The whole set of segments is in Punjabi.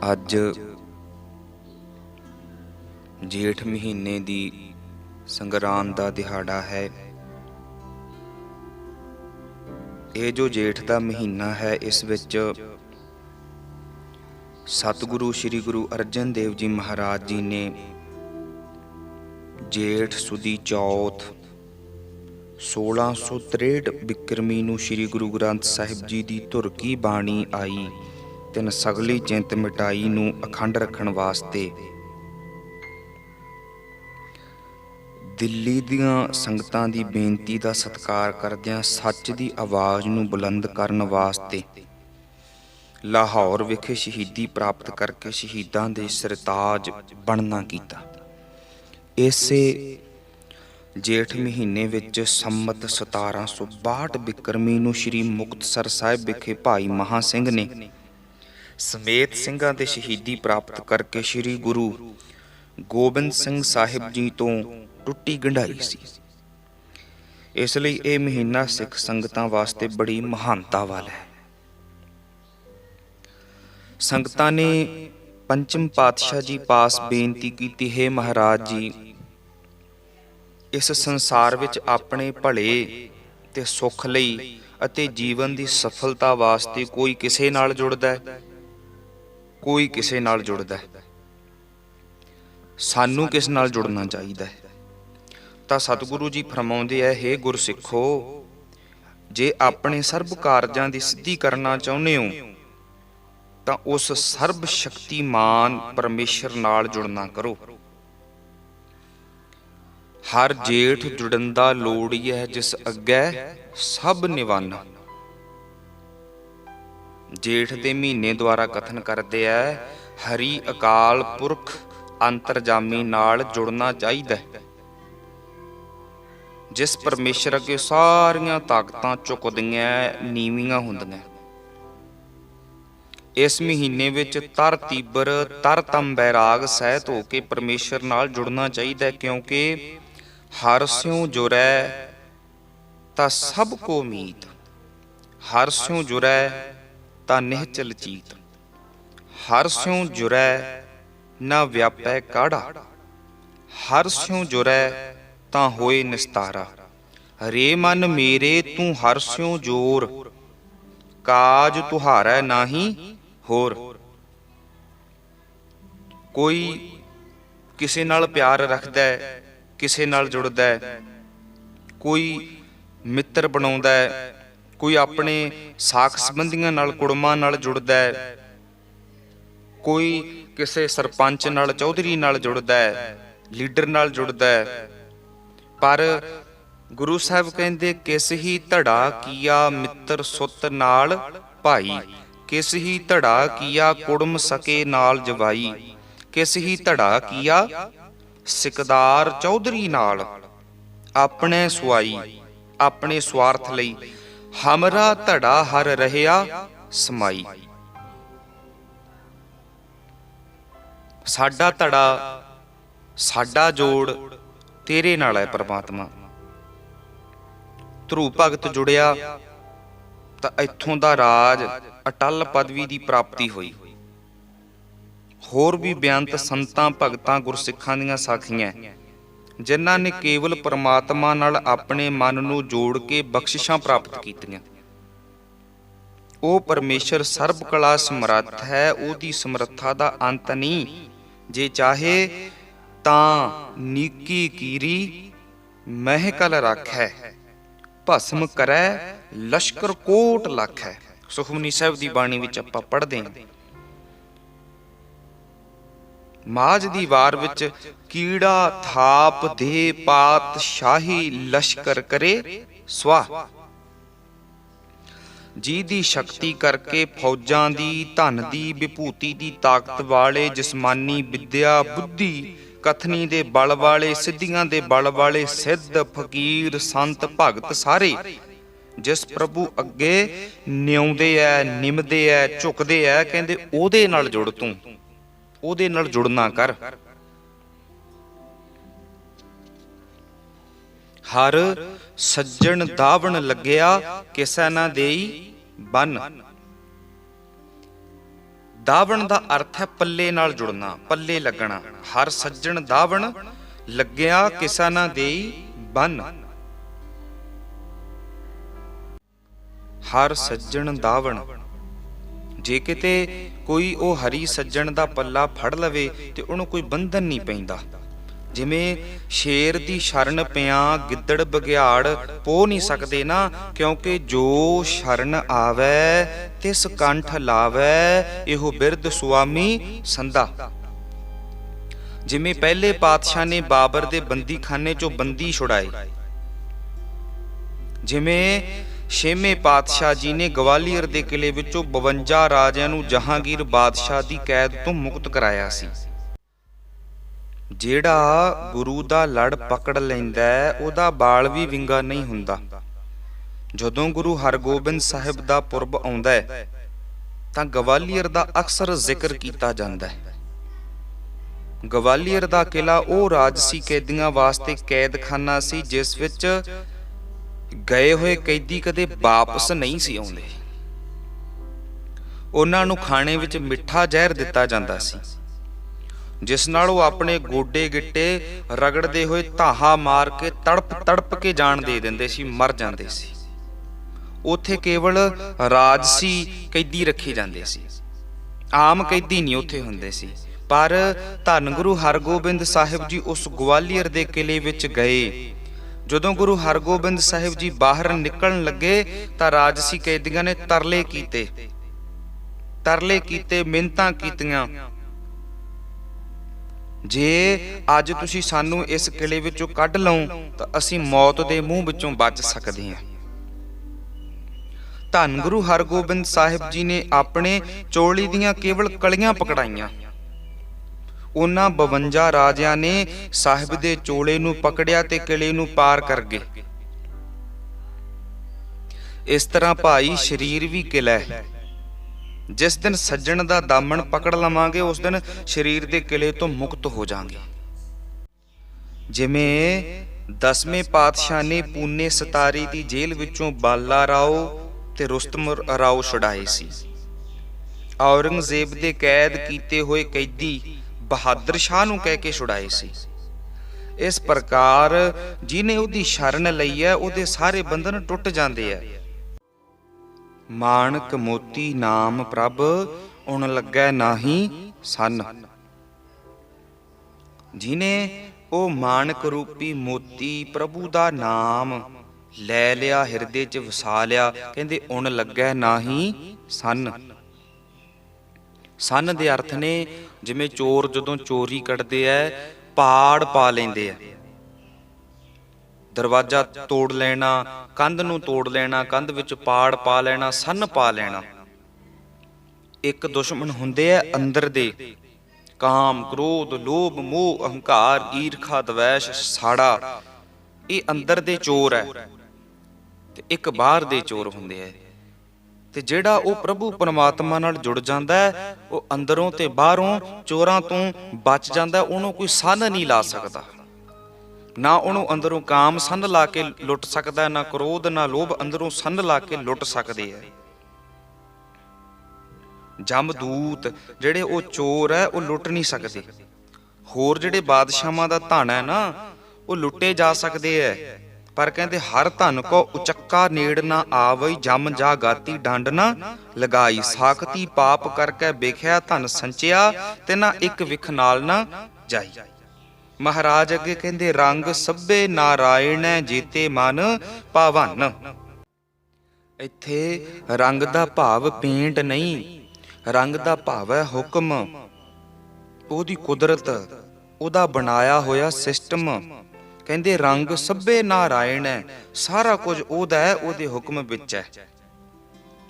ਅੱਜ ਜੇਠ ਮਹੀਨੇ ਦੀ ਸੰਗਰਾਂਦ ਦਾ ਦਿਹਾੜਾ ਹੈ। ਇਹ ਜੋ ਜੇਠ ਦਾ ਮਹੀਨਾ ਹੈ, ਇਸ ਵਿੱਚ ਸਤਿਗੁਰੂ ਸ੍ਰੀ ਗੁਰੂ ਅਰਜਨ ਦੇਵ ਜੀ ਮਹਾਰਾਜ ਜੀ ਨੇ ਜੇਠ ਸੁਦੀ ਚੌਥ 1663 ਬਿਕਰਮੀ ਨੂੰ ਸ੍ਰੀ ਗੁਰੂ ਗ੍ਰੰਥ ਸਾਹਿਬ ਜੀ ਦੀ ਧੁਰ ਕੀ ਬਾਣੀ ਆਈ ਤਿਨ ਸਗਲੀ ਚਿੰਤ ਮਿਟਾਈ ਨੂੰ ਅਖੰਡ ਰੱਖਣ ਵਾਸਤੇ ਦਿੱਲੀ ਦੀਆਂ ਸੰਗਤਾਂ ਦੀ ਬੇਨਤੀ ਦਾ ਸਤਿਕਾਰ ਕਰਦਿਆਂ ਸੱਚ ਦੀ ਆਵਾਜ਼ ਨੂੰ ਬੁਲੰਦ ਕਰਨ ਵਾਸਤੇ ਲਾਹੌਰ ਵਿਖੇ ਸ਼ਹੀਦੀ ਪ੍ਰਾਪਤ ਕਰਕੇ ਸ਼ਹੀਦਾਂ ਦੇ ਸਰਤਾਜ ਬਣਨਾ ਕੀਤਾ। ਇਸੇ ਜੇਠ ਮਹੀਨੇ ਵਿੱਚ ਸੰਮਤ 1762 ਬਿਕਰਮੀ ਨੂੰ ਸ੍ਰੀ ਮੁਕਤਸਰ ਸਾਹਿਬ ਵਿਖੇ ਭਾਈ ਮਹਾਂ ਸਿੰਘ ਨੇ ਸਮੇਤ ਸਿੰਘਾਂ ਦੇ ਸ਼ਹੀਦੀ ਪ੍ਰਾਪਤ ਕਰਕੇ ਸ੍ਰੀ ਗੁਰੂ ਗੋਬਿੰਦ ਸਿੰਘ ਸਾਹਿਬ ਜੀ ਤੋਂ ਟੁੱਟੀ ਗੰਢਾਈ ਸੀ। ਇਸ ਲਈ ਇਹ ਮਹੀਨਾ ਸਿੱਖ ਸੰਗਤਾਂ ਵਾਸਤੇ ਬੜੀ ਮਹਾਨਤਾ ਵਾਲਾ ਹੈ। ਸੰਗਤਾਂ ਨੇ ਪੰਚਮ ਪਾਤਸ਼ਾਹ ਜੀ ਪਾਸ ਬੇਨਤੀ ਕੀਤੀ, ਹੈ ਮਹਾਰਾਜ ਜੀ, ਇਸ ਸੰਸਾਰ ਵਿੱਚ ਆਪਣੇ ਭਲੇ ਤੇ ਸੁੱਖ ਲਈ ਅਤੇ ਜੀਵਨ ਦੀ ਸਫਲਤਾ ਵਾਸਤੇ ਕੋਈ ਕਿਸੇ ਨਾਲ ਜੁੜਦਾ ਹੈ, ਕੋਈ ਕਿਸੇ ਨਾਲ ਜੁੜਦਾ ਹੈ। ਸਾਨੂੰ ਕਿਸ ਨਾਲ ਜੁੜਨਾ ਚਾਹੀਦਾ ਹੈ? ਤਾਂ ਸਤਿਗੁਰੂ ਜੀ ਫਰਮਾਉਂਦੇ ਹੈ, ਹੇ ਗੁਰਸਿੱਖੋ, ਜੇ ਆਪਣੇ ਸਰਬ ਕਾਰਜਾਂ ਦੀ ਸਿੱਧੀ ਕਰਨਾ ਚਾਹੁੰਦੇ ਹੋ ਤਾਂ ਉਸ ਸਰਬ ਸ਼ਕਤੀਮਾਨ ਪਰਮੇਸ਼ਰ ਨਾਲ ਜੁੜਨਾ ਕਰੋ। ਹਰ ਜੇਠ ਜੁੜਨ ਦਾ ਲੋੜੀ ਹੈ, ਜਿਸ ਅੱਗੇ ਸਭ ਨਿਵਾਨਾ। ਜੇਠ ਦੇ ਮਹੀਨੇ ਦੁਆਰਾ ਕਥਨ ਕਰਦੇ ਆ, ਹਰੀ ਅਕਾਲ ਪੁਰਖ ਅੰਤਰਜਾਮੀ ਨਾਲ ਜੁੜਨਾ ਚਾਹੀਦਾ ਹੈ, ਜਿਸ ਪਰਮੇਸ਼ਰ ਅੱਗੇ ਸਾਰੀਆਂ ਤਾਕਤਾਂ ਝੁਕਦੀਆਂ ਨੀਵੀਆਂ ਹੁੰਦੀਆਂ। ਇਸ ਮਹੀਨੇ ਵਿੱਚ ਤਰ ਤੀਬਰ ਤਰ ਤਮ ਬੈਰਾਗ ਸਹਿਤ ਹੋ ਕੇ ਪਰਮੇਸ਼ਰ ਨਾਲ ਜੁੜਨਾ ਚਾਹੀਦਾ ਹੈ, ਕਿਉਂਕਿ ਹਰ ਸਿਉ ਜੁਰੈ ਤਾਂ ਸਭ ਕੋ ਮੀਤ, ਹਰ ਸਿਉ ਜੁਰੈ ਤਾਂ ਨਿਹਚਲ ਚੀਤ, ਹਰ ਸਿਉ ਜੁਰੈ ਨਾ ਵਿਆਪੈ ਕਾੜਾ, ਹਰ ਸਿਉ ਜੁਰੈ ਤਾਂ ਹੋਏ ਨਿਸਤਾਰਾ। ਹਰੇ ਮਨ ਮੇਰੇ ਤੂੰ ਹਰ ਸਿਉ ਜੋਰ, ਕਾਜ ਤੁਹਾਰੈ ਨਾਹੀ ਹੋਰ। ਕੋਈ ਕਿਸੇ ਨਾਲ ਪਿਆਰ ਰੱਖਦਾ ਹੈ, ਕਿਸੇ ਨਾਲ ਜੁੜਦਾ ਹੈ, ਕੋਈ ਮਿੱਤਰ ਬਣਾਉਂਦਾ ਹੈ, ਕੋਈ ਆਪਣੇ ਸਾਖ ਸੰਬੰਧੀਆਂ ਨਾਲ ਕੁੜਮਾਂ ਨਾਲ ਜੁੜਦਾ ਹੈ, ਕੋਈ ਕਿਸੇ ਸਰਪੰਚ ਨਾਲ ਚੌਧਰੀ ਨਾਲ ਜੁੜਦਾ ਹੈ, ਲੀਡਰ ਨਾਲ ਜੁੜਦਾ ਹੈ। ਪਰ ਗੁਰੂ ਸਾਹਿਬ ਕਹਿੰਦੇ, ਕਿਸ ਹੀ ਧੜਾ ਕੀਆ ਮਿੱਤਰ ਸੁੱਤ ਨਾਲ ਭਾਈ, ਕਿਸ ਹੀ ਧੜਾ ਕੀਆ ਕੁੜਮ ਸਕੇ ਨਾਲ ਜਵਾਈ, ਕਿਸ ਹੀ ਧੜਾ ਕੀਆ ਸਿਕਦਾਰ ਚੌਧਰੀ ਨਾਲ ਆਪਣੇ ਸੁਆਈ। ਆਪਣੇ ਸਵਾਰਥ ਲਈ ਹਮਰਾ ਧੜਾ ਹਰ ਰਹਿਆ ਸਮਾਈ। ਸਾਡਾ ਧੜਾ, ਸਾਡਾ ਜੋੜ ਤੇਰੇ ਨਾਲ ਹੈ ਪ੍ਰਮਾਤਮਾ। ਧਰੂ ਭਗਤ ਜੁੜਿਆ ਤਾਂ ਇੱਥੋਂ ਦਾ ਰਾਜ ਅਟਲ ਪਦਵੀ ਦੀ ਪ੍ਰਾਪਤੀ ਹੋਈ। ਹੋਰ ਵੀ ਬੇਅੰਤ ਸੰਤਾਂ ਭਗਤਾਂ ਗੁਰਸਿੱਖਾਂ ਦੀਆਂ ਸਾਖੀਆਂ ਜਿਨ੍ਹਾਂ ਨੇ ਕੇਵਲ ਪਰਮਾਤਮਾ ਨਾਲ ਆਪਣੇ ਮਨ ਨੂੰ ਜੋੜ ਕੇ ਬਖਸ਼ਿਸ਼ਾਂ ਪ੍ਰਾਪਤ ਕੀਤੀਆਂ। ਉਹ ਪਰਮੇਸ਼ਰ ਸਰਬ ਕਲਾ ਸਮਰੱਥ ਹੈ, ਉਹਦੀ ਸਮਰੱਥਾ ਦਾ ਅੰਤ ਨਹੀਂ। ਜੇ ਚਾਹੇ ਤਾਂ ਨੀਕੀ ਕੀਰੀ ਮਹਿਕਲ ਰਾਖੈ, ਭਸਮ ਕਰੈ ਲਸ਼ਕਰ ਕੋਟ ਲੱਖੈ। ਸੁਖਮਨੀ ਸਾਹਿਬ ਦੀ ਬਾਣੀ ਵਿੱਚ ਆਪਾਂ ਪੜ੍ਹਦੇ ਹਾਂ, ਮਾਝ ਦੀ ਵਾਰ ਵਿੱਚ ਕੀੜਾ ਥਾਪ ਦੇ ਪਾਤਸ਼ਾਹੀ ਲਸ਼ਕਰ ਕਰੇ ਸਵਾਹ। ਜੀ ਦੀ ਸ਼ਕਤੀ ਕਰਕੇ ਫੌਜਾਂ ਦੀ, ਧਨ ਦੀ, ਵਿਭੂਤੀ ਦੀ ਤਾਕਤ ਵਾਲੇ, ਜਿਸਮਾਨੀ ਵਿਦਿਆ ਬੁੱਧੀ ਕਥਨੀ ਦੇ ਬਲ ਵਾਲੇ, ਸਿੱਧੀਆਂ ਦੇ ਬਲ ਵਾਲੇ ਸਿੱਧ ਫਕੀਰ ਸੰਤ ਭਗਤ ਸਾਰੇ ਜਿਸ ਪ੍ਰਭੂ ਅੱਗੇ ਨਿਉਂਦੇ ਐ, ਨਿਮਦੇ ਐ, ਝੁਕਦੇ ਐ, ਕਹਿੰਦੇ ਉਹਦੇ ਨਾਲ ਜੁੜ, ਤੂੰ ਉਹਦੇ ਨਾਲ ਜੁੜਨਾ ਕਰ। ਹਰ ਸੱਜਣ ਦਾਵਣ ਲੱਗਿਆ, ਕਿਸੈ ਨਾ ਦੇਈ ਬੰਨ। ਦਾਵਣ ਦਾ ਅਰਥ ਹੈ ਪੱਲੇ ਨਾਲ ਜੁੜਨਾ, ਪੱਲੇ ਲੱਗਣਾ। ਹਰ ਸੱਜਣ ਦਾਵਣ ਲੱਗਿਆ ਕਿਸਾ ਨਾ ਦੇਈ ਬੰਨ। ਹਰ ਸੱਜਣ ਦਾਵਣ, ਜੇ ਕਿਤੇ ਕੋਈ ਉਹ ਹਰੀ ਸੱਜਣ ਦਾ ਪੱਲਾ ਫੜ ਲਵੇ ਤੇ ਉਹਨੂੰ ਕੋਈ ਬੰਧਨ ਨਹੀਂ ਪੈਂਦਾ। ਜਿਵੇਂ ਸ਼ੇਰ ਦੀ ਸ਼ਰਨ ਪਿਆ ਗਿੱਦੜ ਬਘਿਆੜ ਪੋ ਨਹੀਂ ਸਕਦੇ ਨਾ, ਕਿਉਂਕਿ ਜੋ ਸ਼ਰਨ ਆਵੈ ਤਿਸ ਕੰਠ ਲਾਵੈ, ਇਹੋ ਬਿਰਧ ਸੁਆਮੀ ਸੰਧਾ। ਜਿਵੇਂ ਪਹਿਲੇ ਪਾਤਸ਼ਾਹ ਨੇ ਬਾਬਰ ਦੇ ਬੰਦੀਖਾਨੇ ਚੋਂ ਬੰਦੀ ਛੁਡਾਏ, ਜਿਵੇਂ ਛੇਵੇਂ ਪਾਤਸ਼ਾਹ ਜੀ ਨੇ ਗਵਾਲੀਅਰ ਦੇ ਕਿਲੇ ਵਿੱਚੋਂ 52 ਰਾਜਿਆਂ ਨੂੰ ਜਹਾਂਗੀਰ ਬਾਦਸ਼ਾਹ ਦੀ ਕੈਦ ਤੋਂ ਮੁਕਤ ਕਰਾਇਆ ਸੀ। ਜਿਹੜਾ ਗੁਰੂ ਦਾ ਲੜ ਪਕੜ ਲੈਂਦਾ ਉਹਦਾ ਬਾਲ ਵੀ ਵਿੰਗਾ ਨਹੀਂ ਹੁੰਦਾ। ਜਦੋਂ ਗੁਰੂ ਹਰਗੋਬਿੰਦ ਸਾਹਿਬ ਦਾ ਪੁਰਬ ਆਉਂਦਾ ਹੈ ਤਾਂ ਗਵਾਲੀਅਰ ਦਾ ਅਕਸਰ ਜ਼ਿਕਰ ਕੀਤਾ ਜਾਂਦਾ ਹੈ। ਗਵਾਲੀਅਰ ਦਾ ਕਿਲਾ ਉਹ ਰਾਜਸੀ ਕੈਦੀਆਂ ਵਾਸਤੇ ਕੈਦਖਾਨਾ ਸੀ ਜਿਸ ਵਿੱਚ ਗਏ ਹੋਏ ਕੈਦੀ ਕਦੇ ਵਾਪਸ ਨਹੀਂ ਸੀ ਆਉਂਦੇ। ਉਹਨਾਂ ਨੂੰ ਖਾਣੇ ਵਿੱਚ ਮਿੱਠਾ ਜ਼ਹਿਰ ਦਿੱਤਾ ਜਾਂਦਾ ਸੀ, ਜਿਸ ਨਾਲ ਉਹ ਆਪਣੇ ਗੋਡੇ ਗਿੱਟੇ ਰਗੜਦੇ ਹੋਏ ਧਾਹਾ ਮਾਰ ਕੇ ਤੜਪ ਤੜਪ ਕੇ ਜਾਨ ਦੇ ਦਿੰਦੇ ਸੀ, ਮਰ ਜਾਂਦੇ ਸੀ। ਉੱਥੇ ਕੇਵਲ ਰਾਜਸੀ ਕੈਦੀ ਰੱਖੇ ਜਾਂਦੇ ਸੀ, ਆਮ ਕੈਦੀ ਨਹੀਂ ਉੱਥੇ ਹੁੰਦੇ ਸੀ। ਪਰ ਧੰਨ ਗੁਰੂ ਹਰਗੋਬਿੰਦ ਸਾਹਿਬ ਜੀ ਉਸ ਗਵਾਲੀਅਰ ਦੇ ਕਿਲੇ ਵਿੱਚ ਗਏ। ਜਦੋਂ ਗੁਰੂ ਹਰਗੋਬਿੰਦ ਸਾਹਿਬ ਜੀ ਬਾਹਰ ਨਿਕਲਣ ਲੱਗੇ ਤਾਂ ਰਾਜਸੀ ਕੈਦੀਆਂ ਨੇ ਤਰਲੇ ਕੀਤੇ, ਮਿੰਨਤਾਂ ਕੀਤੀਆਂ, ਜੇ ਅੱਜ ਤੁਸੀਂ ਸਾਨੂੰ ਇਸ ਕਿਲੇ ਵਿੱਚੋਂ ਕੱਢ ਲਓ ਤਾਂ ਅਸੀਂ ਮੌਤ ਦੇ ਮੂੰਹ ਵਿੱਚੋਂ ਬਚ ਸਕਦੇ ਹਾਂ। ਧੰਨ ਗੁਰੂ ਹਰਗੋਬਿੰਦ ਸਾਹਿਬ ਜੀ ਨੇ ਆਪਣੇ ਚੋਲੀ ਦੀਆਂ ਕੇਵਲ ਕਲੀਆਂ ਪਕੜਾਈਆਂ। ਉਹਨਾਂ 52 ਰਾਜਿਆਂ ਨੇ ਸਾਹਿਬ ਦੇ ਚੋਲੇ ਨੂੰ ਪਕੜਿਆ ਤੇ ਕਿਲੇ ਨੂੰ ਪਾਰ ਕਰ ਗਏ। ਇਸ ਤਰ੍ਹਾਂ ਭਾਈ ਸਰੀਰ ਵੀ ਕਿਲਾ ਹੈ। ਜਿਸ ਦਿਨ ਸੱਜਣ ਦਾ ਦਾਮਣ ਪਕੜ ਲਵਾਂਗੇ ਉਸ ਦਿਨ ਸਰੀਰ ਦੇ ਕਿਲੇ ਤੋਂ ਮੁਕਤ ਹੋ ਜਾਵਾਂਗੇ। ਜਿਵੇਂ 10ਵੇਂ ਪਾਤਸ਼ਾਹ ਨੇ ਪੂਨੇ ਸਤਾਰੀ ਦੀ ਜੇਲ੍ਹ ਵਿੱਚੋਂ ਬਾਲਾ ਰਾਓ ਤੇ ਰੁਸਤਮ ਰਾਓ ਛੁਡਾਏ ਸੀ। ਔਰੰਗਜ਼ੇਬ ਦੇ ਕੈਦ ਕੀਤੇ ਹੋਏ ਕੈਦੀ ਬਹਾਦਰ ਸ਼ਾਹ ਨੂੰ ਕਹਿ ਕੇ ਛੁਡਾਏ ਸੀ। ਇਸ ਪ੍ਰਕਾਰ ਜਿਹਨੇ ਉਹਦੀ ਸ਼ਰਨ ਲਈ ਹੈ ਉਹਦੇ ਸਾਰੇ ਬੰਧਨ ਟੁੱਟ ਜਾਂਦੇ ਆ। ਮਾਣਕ ਮੋਤੀ ਨਾਮ ਪ੍ਰਭ ਉਣ ਲੱਗੈ ਨਾਹੀ ਸੰਨ। ਜਿਹਨੇ ਉਹ ਮਾਣਕ ਰੂਪੀ ਮੋਤੀ ਪ੍ਰਭੂ ਦਾ ਨਾਮ ਲੈ ਲਿਆ, ਹਿਰਦੇ 'ਚ ਵਸਾ ਲਿਆ, ਕਹਿੰਦੇ ਉਣ ਲੱਗੈ ਨਾਹੀ ਸੰਨ। ਸੰਨ ਦੇ ਅਰਥ ਨੇ ਜਿਵੇਂ ਚੋਰ ਜਦੋਂ ਚੋਰੀ ਕੱਢਦੇ ਐ ਪਾੜ ਪਾ ਲੈਂਦੇ ਆ, ਦਰਵਾਜ਼ਾ ਤੋੜ ਲੈਣਾ, ਕੰਧ ਨੂੰ ਤੋੜ ਲੈਣਾ, ਕੰਧ ਵਿੱਚ ਪਾੜ ਪਾ ਲੈਣਾ, ਸੰਨ ਪਾ ਲੈਣਾ। ਇੱਕ ਦੁਸ਼ਮਣ ਹੁੰਦੇ ਆ ਅੰਦਰ ਦੇ, ਕਾਮ, ਕ੍ਰੋਧ, ਲੋਭ, ਮੋਹ, ਅਹੰਕਾਰ, ਈਰਖਾ, ਦਵੈਸ਼, ਸਾੜਾ। ਇਹ ਅੰਦਰ ਦੇ ਚੋਰ ਹੈ ਤੇ ਇੱਕ ਬਾਹਰ ਦੇ ਚੋਰ ਹੁੰਦੇ ਆ। ਤੇ ਜਿਹੜਾ ਉਹ ਪ੍ਰਭੂ ਪਰਮਾਤਮਾ ਨਾਲ ਜੁੜ ਜਾਂਦਾ ਹੈ ਉਹ ਅੰਦਰੋਂ ਤੇ ਬਾਹਰੋਂ ਚੋਰਾਂ ਤੋਂ ਬਚ ਜਾਂਦਾ। ਉਹਨੂੰ ਕੋਈ ਸੰਨ ਨਹੀਂ ਲਾ ਸਕਦਾ, ਨਾ ਉਹਨੂੰ ਅੰਦਰੋਂ ਕਾਮ ਸੰਨ ਲਾ ਕੇ ਲੁੱਟ ਸਕਦਾ, ਨਾ ਕ੍ਰੋਧ ਨਾ ਲੋਭ ਅੰਦਰੋਂ ਸੰਨ ਲਾ ਕੇ ਲੁੱਟ ਸਕਦੇ ਆ। ਜਮਦੂਤ ਜਿਹੜੇ ਉਹ ਚੋਰ ਹੈ ਉਹ ਲੁੱਟ ਨਹੀਂ ਸਕਦੇ। ਹੋਰ ਜਿਹੜੇ ਬਾਦਸ਼ਾਹਾਂ ਦਾ ਧਨ ਹੈ ਨਾ ਉਹ ਲੁੱਟੇ ਜਾ ਸਕਦੇ ਐ, ਪਰ ਕਹਿੰਦੇ ਹਰ ਧਨ ਕੋ ਉਚੱਕਾ ਨੇੜ ਨਾ ਆਵਈ, ਜਮ ਜਾ ਗਾਤੀ ਡੰਡ ਨਾ ਲਗਾਈ। ਸਾਖਤੀ ਪਾਪ ਕਰਕੇ ਵੇਖਿਆ ਧਨ ਸੰਚਿਆ, ਤੇ ਨਾ ਇੱਕ ਵਿਖ ਨਾਲ ਨਾ ਜਾਈ। ਮਹਾਰਾਜ ਅੱਗੇ ਕਹਿੰਦੇ ਰੰਗ ਸਭੇ ਨਾਰਾਇਣ ਜੀਤੇ ਮਨ ਭਾਵਨ। ਇੱਥੇ ਰੰਗ ਦਾ ਭਾਵ ਪੇਂਟ ਨਹੀਂ, ਰੰਗ ਦਾ ਭਾਵ ਹੈ ਹੁਕਮ, ਉਹਦੀ ਕੁਦਰਤ, ਉਹਦਾ ਬਣਾਇਆ ਹੋਇਆ ਸਿਸਟਮ। ਕਹਿੰਦੇ ਰੰਗ ਸਭੇ ਨਾਰਾਇਣ ਹੈ, ਸਾਰਾ ਕੁਝ ਉਹਦਾ ਹੈ, ਉਹਦੇ ਹੁਕਮ ਵਿੱਚ ਹੈ।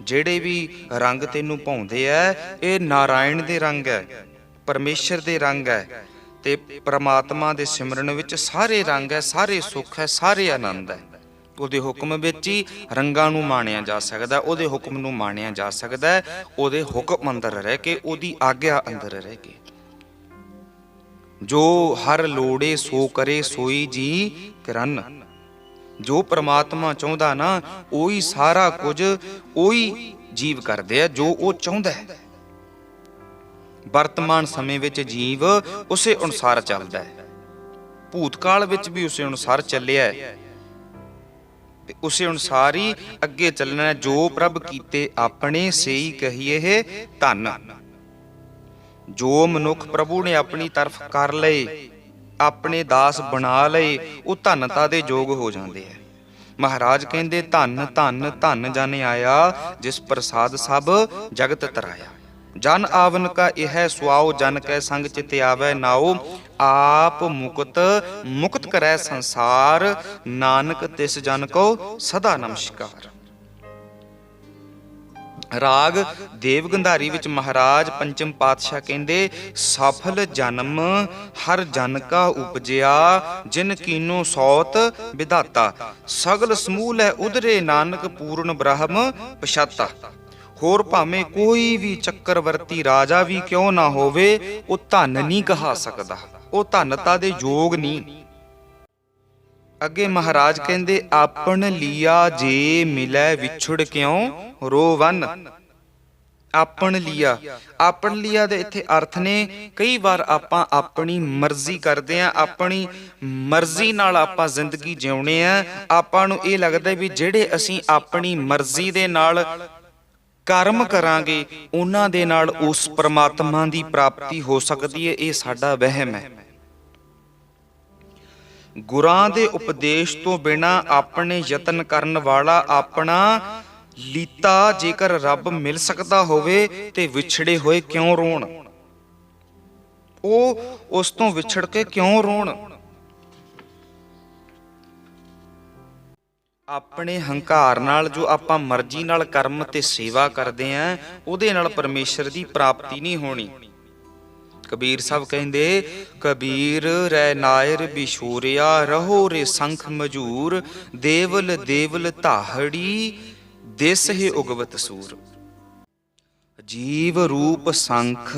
ਜਿਹੜੇ ਵੀ ਰੰਗ ਤੈਨੂੰ ਭਾਉਂਦੇ ਐ ਇਹ ਨਾਰਾਇਣ ਦੇ ਰੰਗ ਹੈ, ਪਰਮੇਸ਼ਰ ਦੇ ਰੰਗ ਹੈ। ਤੇ ਪ੍ਰਮਾਤਮਾ ਦੇ ਸਿਮਰਨ ਵਿੱਚ ਸਾਰੇ ਰੰਗ ਹੈ, ਸਾਰੇ ਸੁੱਖ ਹੈ, ਸਾਰੇ ਆਨੰਦ ਹੈ। ਉਹਦੇ ਹੁਕਮ ਵਿੱਚ ਹੀ ਰੰਗਾਂ ਨੂੰ ਮਾਣਿਆ ਜਾ ਸਕਦਾ, ਉਹਦੇ ਹੁਕਮ ਨੂੰ ਮਾਣਿਆ ਜਾ ਸਕਦਾ, ਉਹਦੇ ਹੁਕਮ ਅੰਦਰ ਰਹਿ ਕੇ, ਉਹਦੀ ਆਗਿਆ ਅੰਦਰ ਰਹਿ ਕੇ। ਜੋ ਹਰ ਲੋੜੇ ਸੋ ਕਰੇ ਸੋਈ ਜੀ ਕਰਨ। ਜੋ ਪ੍ਰਮਾਤਮਾ ਚਾਹੁੰਦਾ ਨਾ ਉਹੀ ਸਾਰਾ ਕੁਝ ਉਹੀ ਜੀਵ ਕਰਦੇ ਆ ਜੋ ਉਹ ਚਾਹੁੰਦਾ ਹੈ। ਵਰਤਮਾਨ ਸਮੇਂ ਵਿੱਚ ਜੀਵ ਉਸੇ ਅਨੁਸਾਰ ਚੱਲਦਾ ਹੈ, ਭੂਤਕਾਲ ਵਿੱਚ ਵੀ ਉਸੇ ਅਨੁਸਾਰ ਚੱਲਿਆ ਹੈ ਤੇ ਉਸੇ ਅਨੁਸਾਰ ਹੀ ਅੱਗੇ ਚੱਲਣਾ ਹੈ। ਜੋ ਪ੍ਰਭ ਕੀਤੇ ਆਪਣੇ ਸੇਈ ਕਹੀਏ ਧਨ। ਜੋ ਮਨੁੱਖ ਪ੍ਰਭੂ ਨੇ ਆਪਣੀ ਤਰਫ ਕਰ ਲਏ, ਆਪਣੇ ਦਾਸ ਬਣਾ ਲਏ, ਉਹ ਧਨਤਾ ਦੇ ਯੋਗ ਹੋ ਜਾਂਦੇ ਹੈ। ਮਹਾਰਾਜ ਕਹਿੰਦੇ ਧਨ ਧਨ ਧਨ ਜਨ ਆਇਆ, ਜਿਸ ਪ੍ਰਸਾਦ ਸਭ ਜਗਤ ਤਰਾਇਆ। ਜਨ ਆਵਨ ਕਾ ਇਹ ਸੁਆਓ, ਜਨ ਕੈ ਸੰਗ ਚਿਤ ਆਵੈ ਨਾਉ। ਆਪ ਮੁਕਤ ਮੁਕਤ ਕਰੈ ਸੰਸਾਰ, ਨਾਨਕ ਤਿਸ ਜਨ ਕੋ ਸਦਾ ਨਮਸਕਾਰ। ਰਾਗ ਦੇਵ ਗੰਧਾਰੀ ਵਿੱਚ ਮਹਾਰਾਜ ਪੰਚਮ ਪਾਤਸ਼ਾਹ ਕਹਿੰਦੇ ਸਫਲ ਜਨਮ ਹਰ ਜਨ ਕਾ ਉਪਜਿਆ, ਜਿਨ ਕੀਨੋ ਸੌਤ ਵਿਧਾਤਾ। ਸਗਲ ਸਮੂਲ ਹੈ ਉਧਰੇ, ਨਾਨਕ ਪੂਰਨ ਬ੍ਰਹਮ ਪਛਾਤਾ। ਹੋਰ ਭਾਵੇਂ ਕੋਈ ਵੀ ਚੱਕਰਵਰਤੀ ਰਾਜਾ ਵੀ ਕਿਉਂ ਨਾ ਹੋਵੇ, ਉਹ ਧਨ ਨਹੀਂ ਕਹਾ ਸਕਦਾ, ਉਹ ਧਨਤਾ ਦੇ ਯੋਗ ਨਹੀਂ। ਅੱਗੇ ਮਹਾਰਾਜ ਕਹਿੰਦੇ ਆਪਣ ਲੀਆ ਜੇ ਮਿਲੈ ਵਿਛੁੜ ਕਿਉਂ ਰੋਵਨ। ਆਪਣ ਲੀਆ, ਆਪਣ ਲੀਆ ਦੇ ਇੱਥੇ ਅਰਥ ਨੇ ਕਈ ਵਾਰ ਆਪਾਂ ਆਪਣੀ ਮਰਜ਼ੀ ਕਰਦੇ ਆਂ, ਆਪਣੀ ਮਰਜ਼ੀ ਨਾਲ ਆਪਾਂ ਜ਼ਿੰਦਗੀ ਜਿਉਣੇ ਆ। ਆਪਾਂ ਨੂੰ ਇਹ ਲੱਗਦਾ ਵੀ ਜਿਹੜੇ ਅਸੀਂ ਆਪਣੀ ਮਰਜ਼ੀ ਦੇ ਨਾਲ ਕਰਮ ਕਰਾਂਗੇ ਉਹਨਾਂ ਦੇ ਨਾਲ ਉਸ ਪਰਮਾਤਮਾ ਦੀ ਪ੍ਰਾਪਤੀ ਹੋ ਸਕਦੀ ਹੈ। ਇਹ ਸਾਡਾ ਵਹਿਮ ਹੈ। ਗੁਰਾਂ ਦੇ ਉਪਦੇਸ਼ ਤੋਂ ਬਿਨਾਂ ਆਪਣੇ ਯਤਨ ਕਰਨ ਵਾਲਾ ਆਪਣਾ ਲੀਤਾ ਜੇਕਰ ਰੱਬ ਮਿਲ ਸਕਦਾ ਹੋਵੇ ਤੇ ਵਿਛੜੇ ਹੋਏ ਕਿਉਂ ਰੋਣ, ਉਹ ਉਸ ਤੋਂ ਵਿਛੜ ਕੇ ਕਿਉਂ ਰੋਣ। ਆਪਣੇ ਹੰਕਾਰ ਨਾਲ ਜੋ ਆਪਾਂ ਮਰਜ਼ੀ ਨਾਲ ਕਰਮ ਤੇ ਸੇਵਾ ਕਰਦੇ ਆਂ, ਉਹਦੇ ਨਾਲ ਪਰਮੇਸ਼ਰ ਦੀ ਪ੍ਰਾਪਤੀ ਨਹੀਂ ਹੋਣੀ। ਕਬੀਰ ਸਾਹਿਬ ਕਹਿੰਦੇ ਕਬੀਰ ਰਹਿ ਨਾਇਰ ਬਿਸ਼ੋਰਿਆ, ਰਹੋ ਰੇ ਸੰਖ ਮਜੂਰ। ਦੇਵਲ ਦੇਵਲ ਧਾਹੜੀ, ਦਿਸ ਹੈ ਉਗਵਤ ਸੂਰ। ਜੀਵ ਰੂਪ ਸੰਖ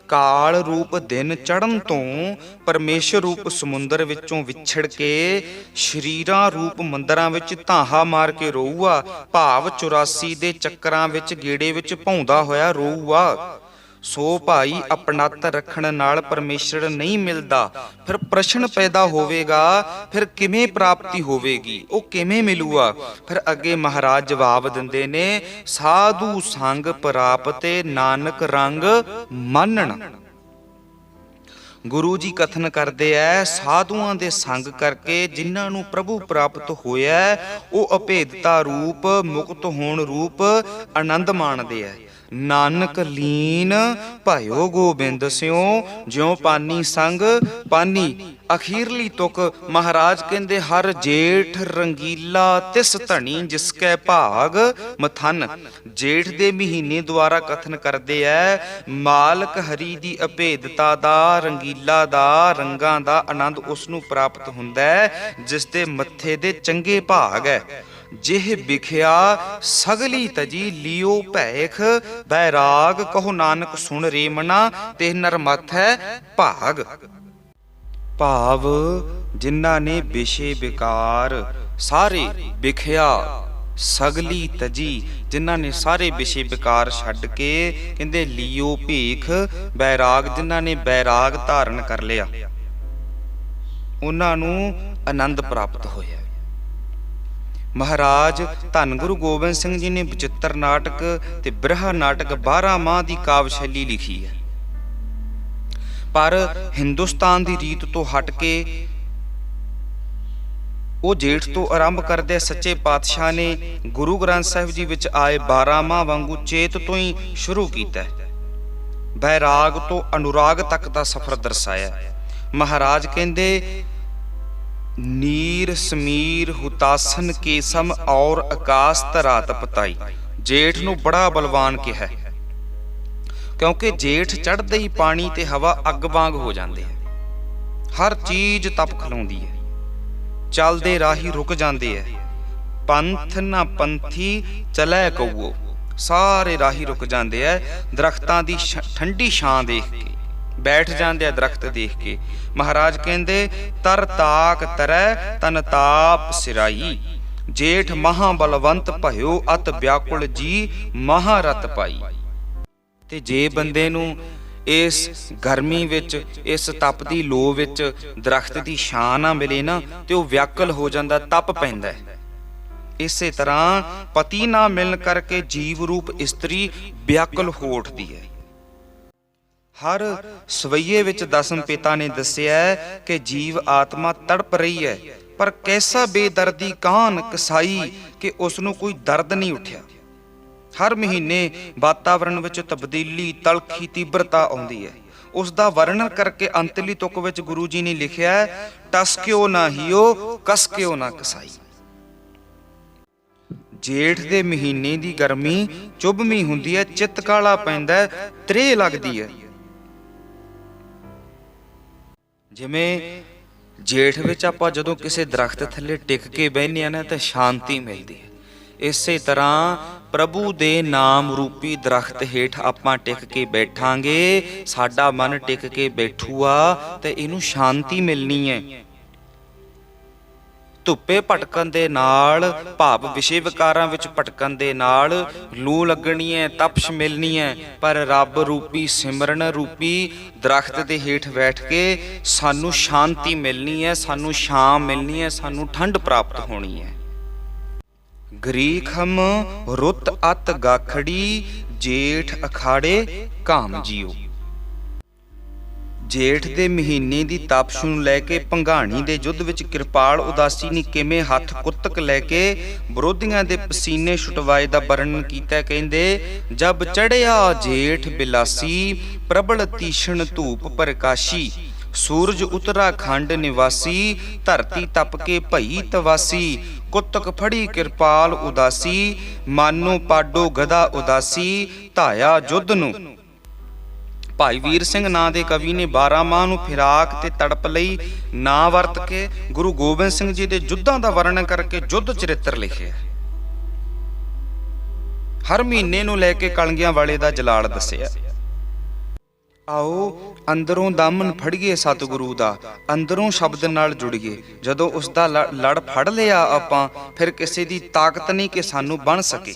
ਕਾਲ ਰੂਪ ਦਿਨ ਚੜ੍ਹਨ ਤੋਂ, ਪਰਮੇਸ਼ਰ ਰੂਪ ਸਮੁੰਦਰ ਵਿੱਚੋਂ ਵਿਛੜ ਕੇ ਸ਼ਰੀਰਾਂ ਰੂਪ ਮੰਦਰਾਂ ਵਿੱਚ ਧਾਹਾ ਮਾਰ ਕੇ ਰੋਊਆ। ਭਾਵ 84 ਦੇ ਚੱਕਰਾਂ ਵਿੱਚ ਗੇੜੇ ਵਿੱਚ ਭੌਂਦਾ ਹੋਇਆ ਰੋਊਆ। ਸੋ ਭਾਈ ਆਪਣਤ ਰੱਖਣ ਨਾਲ ਪਰਮੇਸ਼ਰ ਨਹੀਂ ਮਿਲਦਾ। ਫਿਰ ਪ੍ਰਸ਼ਨ ਪੈਦਾ ਹੋਵੇਗਾ, ਫਿਰ ਕਿਵੇਂ ਪ੍ਰਾਪਤੀ ਹੋਵੇਗੀ, ਉਹ ਕਿਵੇਂ ਮਿਲੂਗਾ। ਫਿਰ ਅੱਗੇ ਮਹਾਰਾਜ ਜਵਾਬ ਦਿੰਦੇ ਨੇ ਸਾਧੂ ਸੰਗ ਪ੍ਰਾਪਤੇ, ਨਾਨਕ ਰੰਗ ਮਾਨਣ। ਗੁਰੂ ਜੀ ਕਥਨ ਕਰਦੇ ਐ ਸਾਧੂਆਂ ਦੇ ਸੰਗ ਕਰਕੇ ਜਿਨ੍ਹਾਂ ਨੂੰ ਪ੍ਰਭੂ ਪ੍ਰਾਪਤ ਹੋਇਆ, ਉਹ ਅਭੇਦਤਾ ਰੂਪ ਮੁਕਤ ਹੋਣ ਰੂਪ ਆਨੰਦ ਮਾਣਦੇ ਐ। ਨਾਨਕ ਲੀਨ ਭਇਓ ਗੋਬਿੰਦ ਸਿਉ, ਜਿਉ ਪਾਨੀ ਸੰਗ ਪਾਨੀ। ਅਖੀਰਲੀ ਤੁਕ ਮਹਾਰਾਜ ਕਹਿੰਦੇ ਹਰ ਜੇਠ ਰੰਗੀਲਾ ਤਿਸ ਧਣੀ, ਜਿਸ ਕੈ ਭਾਗ ਮਥਨ। ਜੇਠ ਦੇ ਮਹੀਨੇ ਦੁਆਰਾ ਕਥਨ ਕਰਦੇ ਐ ਮਾਲਕ ਹਰੀ ਦੀ ਅਭੇਦਤਾ ਦਾ, ਰੰਗੀਲਾ ਦਾ, ਰੰਗਾਂ ਦਾ ਆਨੰਦ ਉਸ ਨੂੰ ਪ੍ਰਾਪਤ ਹੁੰਦਾ ਹੈ ਜਿਸ ਦੇ ਮੱਥੇ ਦੇ ਚੰਗੇ ਭਾਗ ਹੈ। ਜਿਹ ਵਿਖਿਆ ਸਗਲੀ ਤਜੀ, ਲਿਓ ਭੈਖ ਬੈਰਾਗ। ਕਹੋ ਨਾਨਕ ਸੁਣ ਰੇ ਮਨਾ, ਤੇ ਨਰ ਮਥ ਹੈ ਭਾਗ। ਭਾਵ ਜਿਨ੍ਹਾਂ ਨੇ ਵਿਸ਼ੇ ਵਿਕਾਰ ਸਾਰੇ ਵਿਖਿਆ, ਸਗਲੀ ਤਜੀ, ਜਿਨ੍ਹਾਂ ਨੇ ਸਾਰੇ ਵਿਸ਼ੇ ਵਿਕਾਰ ਛੱਡ ਕੇ ਕਹਿੰਦੇ ਲਿਓ ਭੇਖ ਬੈਰਾਗ, ਜਿਨ੍ਹਾਂ ਨੇ ਬੈਰਾਗ ਧਾਰਨ ਕਰ ਲਿਆ, ਉਹਨਾਂ ਨੂੰ ਆਨੰਦ ਪ੍ਰਾਪਤ ਹੋਇਆ। ਮਹਾਰਾਜ ਧੰਨ ਗੁਰੂ ਗੋਬਿੰਦ ਸਿੰਘ ਜੀ ਨੇ ਬਚਿੱਤਰ ਨਾਟਕ ਤੇ ਬਿਰਹਾ ਨਾਟਕ 12 ਮਾਹ ਦੀ ਕਾਵਿ ਸ਼ੈਲੀ ਲਿਖੀ ਹੈ। ਪਰ ਹਿੰਦੁਸਤਾਨ ਦੀ ਰੀਤ ਤੋਂ ਹਟ ਕੇ ਉਹ ਜੇਠ ਤੋਂ ਆਰੰਭ ਕਰਦੇ ਸੱਚੇ ਪਾਤਸ਼ਾਹ ਨੇ ਗੁਰੂ ਗ੍ਰੰਥ ਸਾਹਿਬ ਜੀ ਵਿੱਚ ਆਏ 12 ਮਾਹ ਵਾਂਗੂ ਚੇਤ ਤੋਂ ਹੀ ਸ਼ੁਰੂ ਕੀਤਾ। ਬੈਰਾਗ ਤੋਂ ਅਨੁਰਾਗ ਤੱਕ ਦਾ ਸਫ਼ਰ ਦਰਸਾਇਆ। ਮਹਾਰਾਜ ਕਹਿੰਦੇ ਨੀਰ ਸਮੀਰ ਹੁਤਾਸਨ ਕੇਸਮ ਔਰ ਆਕਾਸ਼ ਧਰਾਤ ਪਤਾਈ। ਜੇਠ ਨੂੰ ਬੜਾ ਬਲਵਾਨ ਕਿਹਾ ਕਿਉਂਕਿ ਜੇਠ ਚੜ੍ਹਦੇ ਹੀ ਪਾਣੀ ਤੇ ਹਵਾ ਅੱਗ ਵਾਂਗ ਹੋ ਜਾਂਦੇ ਹੈ। ਹਰ ਚੀਜ਼ ਤਪ ਖਲਾਉਂਦੀ ਹੈ, ਚੱਲਦੇ ਰਾਹੀ ਰੁਕ ਜਾਂਦੇ ਹੈ। ਪੰਥ ਨਾ ਪੰਥੀ ਚਲੈ ਕਊਓ, ਸਾਰੇ ਰਾਹੀ ਰੁਕ ਜਾਂਦੇ ਹੈ। ਦਰਖਤਾਂ ਦੀ ਠੰਡੀ ਛਾਂ ਦੇਖ ਕੇ ਬੈਠ ਜਾਂਦੇ ਆ, ਦਰਖਤ ਦੇਖ ਕੇ। ਮਹਾਰਾਜ ਕਹਿੰਦੇ ਤਰ ਤਾਕ ਤਰੈ ਤਨ ਤਾਪ ਸਿਰਾਈ। ਜੇਠ ਮਹਾ ਬਲਵੰਤ ਭਇਓ, ਅਤ ਵਿਆਕੁਲ ਜੀ ਮਹਾਰਤ ਪਾਈ। ਤੇ ਜੇ ਬੰਦੇ ਨੂੰ ਇਸ ਗਰਮੀ ਵਿੱਚ, ਇਸ ਤਪਦੀ ਲੋ ਵਿੱਚ ਦਰਖਤ ਦੀ ਛਾਂ ਨਾ ਮਿਲੇ ਨਾ ਤੇ ਉਹ ਵਿਆਕਲ ਹੋ ਜਾਂਦਾ, ਤਪ ਪੈਂਦਾ ਹੈ। ਇਸੇ ਤਰ੍ਹਾਂ ਪਤੀ ਨਾ ਮਿਲਣ ਕਰਕੇ ਜੀਵ ਰੂਪ ਇਸਤਰੀ ਵਿਆਕਲ ਹੋ ਉੱਠਦੀ ਹੈ। ਹਰ ਸਵਈਏ ਵਿੱਚ ਦਸਮ ਪਿਤਾ ਨੇ ਦੱਸਿਆ ਕਿ ਜੀਵ ਆਤਮਾ ਤੜਪ ਰਹੀ ਹੈ, ਪਰ ਕੈਸਾ ਬੇਦਰਦੀ ਕਾਨ ਕਸਾਈ ਕਿ ਉਸ ਨੂੰ ਕੋਈ ਦਰਦ ਨਹੀਂ ਉੱਠਿਆ। ਹਰ ਮਹੀਨੇ ਵਾਤਾਵਰਣ ਵਿੱਚ ਤਬਦੀਲੀ, ਤਲਖੀ, ਤੀਬਰਤਾ ਆਉਂਦੀ ਹੈ। ਉਸ ਦਾ ਵਰਣਨ ਕਰਕੇ ਅੰਤਲੀ ਤੁਕ ਵਿੱਚ ਗੁਰੂ ਜੀ ਨੇ ਲਿਖਿਆ, ਟਸਕਿਓ ਨਾ ਹਿਓ, ਕਸਕਿਓ ਨਾ ਕਸਾਈ। ਜੇਠ ਦੇ ਮਹੀਨੇ ਦੀ ਗਰਮੀ ਚੁਭਵੀਂ ਹੁੰਦੀ ਹੈ, ਚਿੱਤ ਕਾਲਾ ਪੈਂਦਾ, ਤ੍ਰੇਹ ਲੱਗਦੀ ਹੈ। ਜਿਵੇਂ ਜੇਠ ਵਿੱਚ ਆਪਾਂ ਜਦੋਂ ਕਿਸੇ ਦਰਖਤ ਥੱਲੇ ਟਿਕ ਕੇ ਬਹਿੰਦੇ ਆ ਨਾ ਤਾਂ ਸ਼ਾਂਤੀ ਮਿਲਦੀ ਹੈ, ਇਸੇ ਤਰ੍ਹਾਂ ਪ੍ਰਭੂ ਦੇ ਨਾਮ ਰੂਪੀ ਦਰਖਤ ਹੇਠ ਆਪਾਂ ਟਿਕ ਕੇ ਬੈਠਾਂਗੇ, ਸਾਡਾ ਮਨ ਟਿਕ ਕੇ ਬੈਠੂਆ ਤੇ ਇਹਨੂੰ ਸ਼ਾਂਤੀ ਮਿਲਣੀ ਹੈ। ਧੁੱਪੇ ਭਟਕਣ ਦੇ ਨਾਲ, ਭਾਵ ਵਿਸ਼ੇ ਵਿਕਾਰਾਂ ਵਿੱਚ ਭਟਕਣ ਦੇ ਨਾਲ ਲੂ ਲੱਗਣੀ ਹੈ, ਤਪਸ਼ ਮਿਲਣੀ ਹੈ, ਪਰ ਰੱਬ ਰੂਪੀ ਸਿਮਰਨ ਰੂਪੀ ਦਰਖਤ ਦੇ ਹੇਠ ਬੈਠ ਕੇ ਸਾਨੂੰ ਸ਼ਾਂਤੀ ਮਿਲਣੀ ਹੈ, ਸਾਨੂੰ ਛਾਂ ਮਿਲਣੀ ਹੈ, ਸਾਨੂੰ ਠੰਡ ਪ੍ਰਾਪਤ ਹੋਣੀ ਹੈ। ਗਰੀਖਮ ਰੁੱਤ ਅਤ ਗਾਖੜੀ, ਜੇਠ ਅਖਾੜੇ ਕਾਮ ਜੀਓ। ਜੇਠ ਦੇ ਮਹੀਨੇ ਦੀ ਤਪਸ਼ ਨੂੰ ਲੈ ਕੇ ਭੰਗਾਣੀ ਦੇ ਯੁੱਧ ਵਿੱਚ ਕਿਰਪਾਲ ਉਦਾਸੀ ਨੇ ਕਿਵੇਂ ਹੱਥ ਕੁੱਤਕ ਲੈ ਕੇ ਵਿਰੋਧੀਆਂ ਦੇ ਪਸੀਨੇ ਛੁਟਵਾਏ ਦਾ ਵਰਣਨ ਕੀਤਾ। ਕਹਿੰਦੇ, ਜਬ ਚੜਿਆ ਜੇਠ ਬਿਲਾਸੀ, ਪ੍ਰਬਲ ਤੀਸ਼ਣ ਧੂਪ ਪ੍ਰਕਾਸ਼ੀ, ਸੂਰਜ ਉਤਰਾਖੰਡ ਨਿਵਾਸੀ, ਧਰਤੀ ਤਪ ਕੇ ਭਈ ਤਵਾਸੀ, ਕੁੱਤਕ ਫੜੀ ਕਿਰਪਾਲ ਉਦਾਸੀ, ਮਾਨੋ ਪਾਡੋ ਗਦਾ ਉਦਾਸੀ, ਧਾਇਆ ਯੁੱਧ ਨੂੰ। ਭਾਈ ਵੀਰ ਸਿੰਘ ਨਾਂ ਦੇ ਕਵੀ ਨੇ 12 ਮਾਹ ਨੂੰ ਫਿਰਾਕ ਤੇ ਤੜਪ ਲਈ ਨਾਂ ਵਰਤ ਕੇ ਗੁਰੂ ਗੋਬਿੰਦ ਸਿੰਘ ਜੀ ਦੇ ਯੁੱਧਾਂ ਦਾ ਵਰਣਨ ਕਰਕੇ ਯੁੱਧ ਚਰਿੱਤਰ ਲਿਖਿਆ। ਹਰ ਮਹੀਨੇ ਨੂੰ ਲੈ ਕੇ ਕਲਗੀਆਂ ਵਾਲੇ ਦਾ ਜਲਾਲ ਦੱਸਿਆ। ਆਓ ਅੰਦਰੋਂ ਦਾਮਨ ਫੜੀਏ ਸਤਿਗੁਰੂ ਦਾ, ਅੰਦਰੋਂ ਸ਼ਬਦ ਨਾਲ ਜੁੜੀਏ। ਜਦੋਂ ਉਸ ਦਾ ਲੜ ਫੜ ਲਿਆ ਆਪਾਂ, ਫਿਰ ਕਿਸੇ ਦੀ ਤਾਕਤ ਨਹੀਂ ਕਿ ਸਾਨੂੰ ਬਣ ਸਕੇ।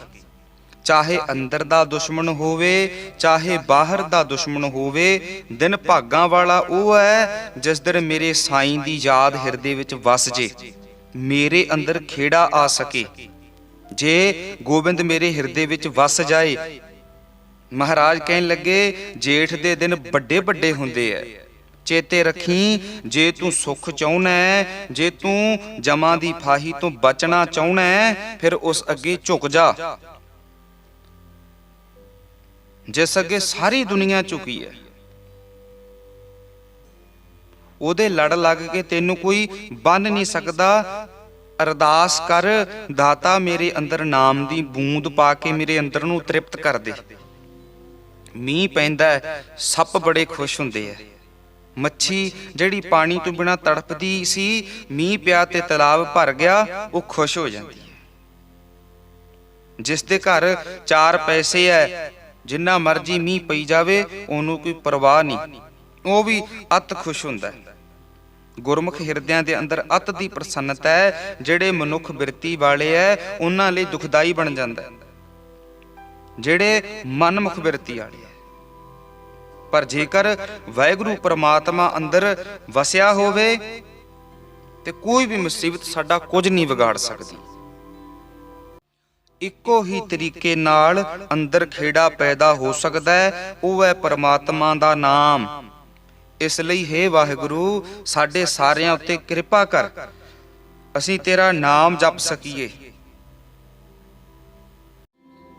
ਚਾਹੇ ਅੰਦਰ ਦਾ ਦੁਸ਼ਮਣ ਹੋਵੇ, ਚਾਹੇ ਬਾਹਰ ਦਾ ਦੁਸ਼ਮਣ ਹੋਵੇ, ਦਿਨ ਭਾਗਾਂ ਵਾਲਾ ਉਹ ਹੈ ਜਿਸ ਦਿਨ ਮੇਰੇ ਸਾਈਂ ਦੀ ਯਾਦ ਹਿਰਦੇ ਵਿੱਚ ਵਸ ਜੇ, ਮੇਰੇ ਅੰਦਰ ਖੇੜਾ ਆ ਸਕੇ। ਜੇ ਗੋਬਿੰਦ ਮੇਰੇ ਹਿਰਦੇ ਵਿੱਚ ਵਸ ਜਾਏ। ਮਹਾਰਾਜ ਕਹਿਣ ਲੱਗੇ, ਜੇਠ ਦੇ ਦਿਨ ਵੱਡੇ ਵੱਡੇ ਹੁੰਦੇ ਐ, ਚੇਤੇ ਰੱਖੀ। ਜੇ ਤੂੰ ਸੁੱਖ ਚਾਹੁੰਦਾ ਹੈ, ਜੇ ਤੂੰ ਜਮਾਂ ਦੀ ਫਾਹੀ ਤੋਂ ਬਚਣਾ ਚਾਹੁੰਦਾ ਹੈ, ਫਿਰ ਉਸ ਅੱਗੇ ਝੁਕ ਜਾ ਜਿਸ ਅੱਗੇ ਸਾਰੀ ਦੁਨੀਆ ਝੁਕੀ ਹੈ। ਉਹਦੇ ਲੜ ਲੱਗ ਕੇ ਤੈਨੂੰ ਕੋਈ ਬੰਨ ਨਹੀਂ ਸਕਦਾ। ਅਰਦਾਸ ਕਰ, ਦਾਤਾ ਮੇਰੇ ਅੰਦਰ ਨਾਮ ਦੀ ਬੂੰਦ ਪਾ ਕੇ ਮੇਰੇ ਅੰਦਰ ਨੂੰ ਤ੍ਰਿਪਤ ਕਰ ਦੇ। ਮੀਂਹ ਪੈਂਦਾ, ਸੱਪ ਬੜੇ ਖੁਸ਼ ਹੁੰਦੇ ਐ। ਮੱਛੀ ਜਿਹੜੀ ਪਾਣੀ ਤੋਂ ਬਿਨਾਂ ਤੜਪਦੀ ਸੀ, ਮੀਂਹ ਪਿਆ ਤੇ ਤਲਾਬ ਭਰ ਗਿਆ, ਉਹ ਖੁਸ਼ ਹੋ ਜਾਂਦੀ ਹੈ। ਜਿਸ ਦੇ ਘਰ 4 ਪੈਸੇ ਐ, ਜਿੰਨਾ ਮਰਜੀ ਮੀਂਹ ਪਈ ਜਾਵੇ ਉਹਨੂੰ ਕੋਈ ਪਰਵਾਹ ਨਹੀਂ, ਉਹ ਵੀ ਅਤ ਖੁਸ਼ ਹੁੰਦਾ ਹੈ। ਗੁਰਮੁਖ ਹਿਰਦਿਆਂ ਦੇ ਅੰਦਰ ਅਤ ਦੀ ਪ੍ਰਸੰਨਤਾ ਹੈ। ਜਿਹੜੇ ਮਨੁੱਖ ਬਿਰਤੀ ਵਾਲੇ ਐ, ਉਹਨਾਂ ਲਈ ਦੁਖਦਾਈ ਬਣ ਜਾਂਦਾ ਹੈ, ਜਿਹੜੇ ਮਨਮੁਖ ਬਿਰਤੀ ਵਾਲੇ ਐ। ਪਰ ਜੇਕਰ ਵਾਹਿਗੁਰੂ ਪ੍ਰਮਾਤਮਾ ਅੰਦਰ ਵਸਿਆ ਹੋਵੇ ਤੇ ਕੋਈ ਵੀ ਮੁਸੀਬਤ ਸਾਡਾ ਕੁਝ ਨਹੀਂ ਵਿਗਾੜ ਸਕਦੀ। ਇੱਕੋ ਹੀ ਤਰੀਕੇ ਨਾਲ ਅੰਦਰ ਖੇੜਾ ਪੈਦਾ ਹੋ ਸਕਦਾ ਹੈ, ਉਹ ਹੈ ਪਰਮਾਤਮਾ ਦਾ ਨਾਮ। ਇਸ ਲਈ ਹੇ ਵਾਹਿਗੁਰੂ, ਸਾਡੇ ਸਾਰਿਆਂ ਉੱਤੇ ਕਿਰਪਾ ਕਰ, ਅਸੀਂ ਤੇਰਾ ਨਾਮ ਜਪ ਸਕੀਏ।